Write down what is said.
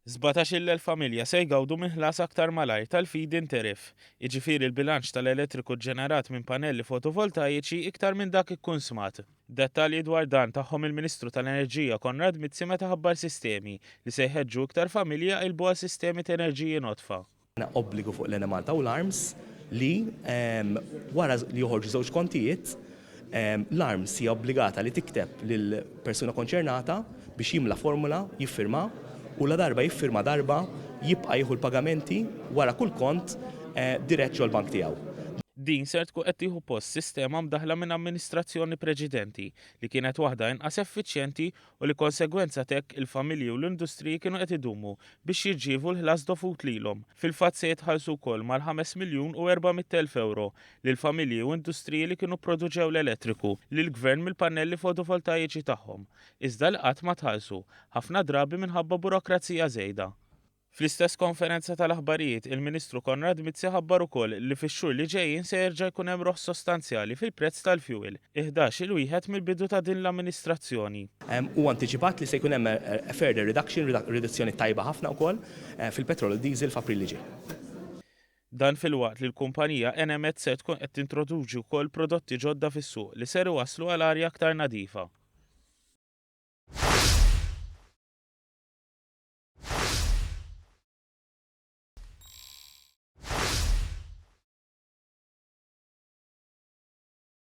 17,000 familja se jgawdu minn ħlas aktar malajr tal-feed-in tariff. Jiġifieri l-bilanċ tal-elettriku ġenerat minn pannelli fotovoltaiċi iktar minn dak ikkunsumat. Dettalji dwar dan tagħhom il-Ministru tal-Enerġija Konrad Mizzi meta ħabbar sistemi li se jħeġġu iktar familja jqilbu għal sistemi ta' enerġiji notfa. Obbligu fuq l-Enemalta u l-Arms li wara li joħorġu żewġ kontijiet, l-Arms hija obbligata li tikteb lil persuna konċernata biex jimla formula, jiffirma u la darba jiffirma darba jibqa' jieħu l-pagamenti wara kull kont dirett ġol bank tiegħu. Din ser tkun qed tieħu post sistema mdaħla minn amministrazzjoni preċedenti li kienet waħda inqas effiċjenti u li konsegwenza tek il-familji u l-industriji kienu qed idumu biex jirċievu l-ħlas dovut lilhom. Fil-fatt se jitħallsu wkoll mal-5 miljun u 400,000 euro lil familji u industriji li kienu produċew l-elettriku lil gvern mill-pannelli fotovoltaiċi tagħhom. Iżda l qatt ma tħallsu, ħafna drabi minħabba burokrazija żejda. Fl-istess konferenza tal-aħbarijiet, il-Ministru Konrad Mizzi ħabbar ukoll li fix-xhur li ġejjin se jerġa' jkun hemm roħ sostanzjali fil-prezz tal-fuel, 11 wieħed mill-bidu ta' din l-amministrazzjoni. U antiċipat li se jkun hemm further reduction, riduzzjoni tajba ħafna wkoll fil-petrol u diesel f'April li ġej. Dan fil-waqt li l-kumpanija NMET se tkun qed tintroduċi wkoll prodotti ġodda fis-suq li ser iwasslu għal arja aktar nadifa.